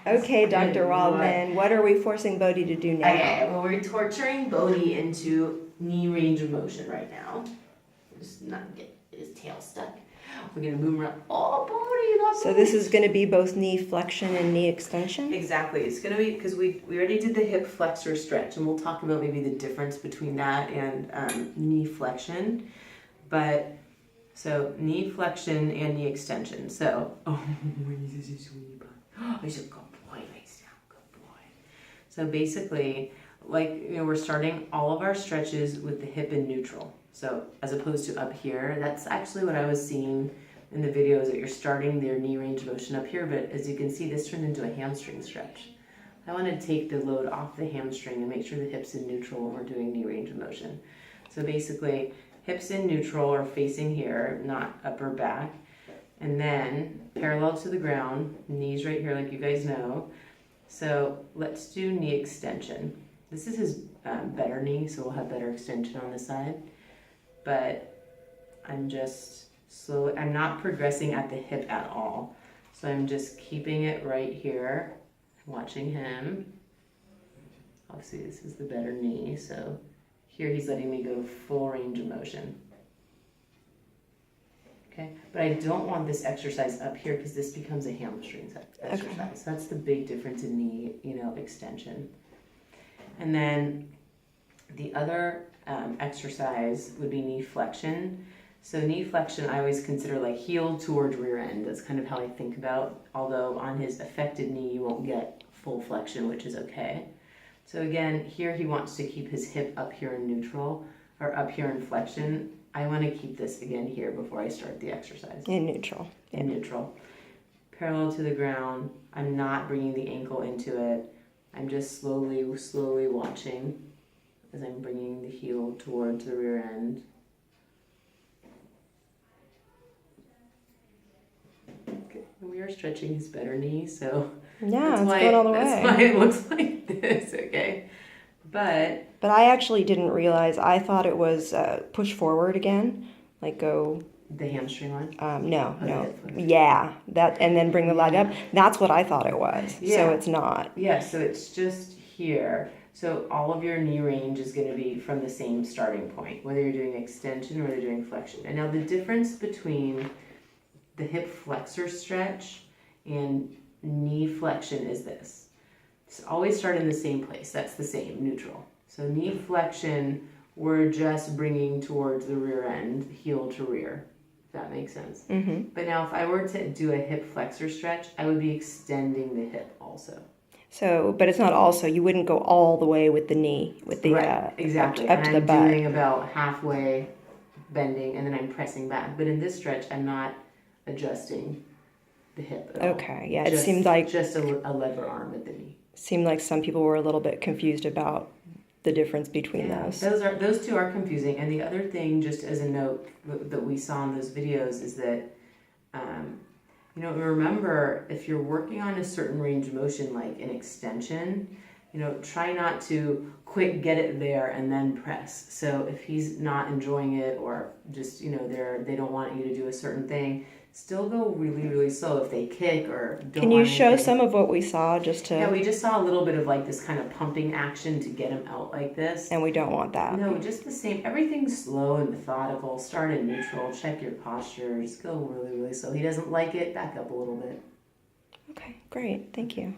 Okay, Dr. Waldman, what are we forcing Bodhi to do now? Okay, well, we're torturing Bodhi into knee range of motion right now. Just not get his tail stuck. We're gonna move him around. Oh, Bodhi, that's So this is going to be both knee flexion and knee extension? exactly. It's gonna be because we already did the hip flexor stretch, and we'll talk about maybe the difference between that and knee flexion. But so knee flexion and knee extension. So he's a good boy, nice down, good boy. So basically, we're starting all of our stretches with the hip in neutral. So as opposed to up here, that's actually what I was seeing in the videos, that you're starting their knee range of motion up here, but as you can see, this turned into a hamstring stretch. I want to take the load off the hamstring and make sure the hip's in neutral when we're doing knee range of motion. So basically, hips in neutral or facing here, not upper back, and then parallel to the ground, knees right here like you guys know. So let's do knee extension. This is his better knee, so we'll have better extension on this side. But I'm just slowly, I'm not progressing at the hip at all. So I'm just keeping it right here, watching him. Obviously this is the better knee, so here he's letting me go full range of motion. Okay, but I don't want this exercise up here because this becomes a hamstring exercise. Okay. So that's the big difference in knee, extension. And then the other exercise would be knee flexion. So knee flexion, I always consider like heel towards rear end. That's kind of how I think about, although on his affected knee, you won't get full flexion, which is okay. So again, here he wants to keep his hip up here in neutral, or up here in flexion. I want to keep this again here before I start the exercise. In neutral. In neutral. Parallel to the ground. I'm not bringing the ankle into it. I'm just slowly watching as I'm bringing the heel towards the rear end. Okay. We are stretching his better knee, so yeah, it's going all the way. That's why it looks like this, okay? But I actually didn't realize. I thought it was push forward again, like go. The hamstring one? No. Yeah, that, and then bring the leg up. That's what I thought it was. Yeah. So it's not. Yeah, so it's just here. So all of your knee range is going to be from the same starting point, whether you're doing extension or you're doing flexion. And now the difference between the hip flexor stretch and knee flexion is this. So always start in the same place. That's the same, neutral. So knee flexion, we're just bringing towards the rear end, heel to rear. If that makes sense. Mm-hmm. But now if I were to do a hip flexor stretch, I would be extending the hip also. So, but it's not also, you wouldn't go all the way with the knee, with the right, exactly. up to the butt. I'm doing about halfway bending and then I'm pressing back. But in this stretch, I'm not adjusting the hip at all. Okay, yeah, it seemed like just a lever arm at the knee. Seemed like some people were a little bit confused about the difference between those. Those two are confusing. And the other thing, just as a note that we saw in those videos, is that remember, if you're working on a certain range of motion, like an extension, try not to quick get it there and then press. So if he's not enjoying it, or just they don't want you to do a certain thing, still go really, really slow. If they kick or don't. Can you show some of what we saw just to? Yeah, we just saw a little bit of like this kind of pumping action to get him out like this. And we don't want that. No, just the same. Everything's slow and methodical. Start in neutral. Check your postures. Go really, really slow. He doesn't like it. Back up a little bit. Okay, great. Thank you.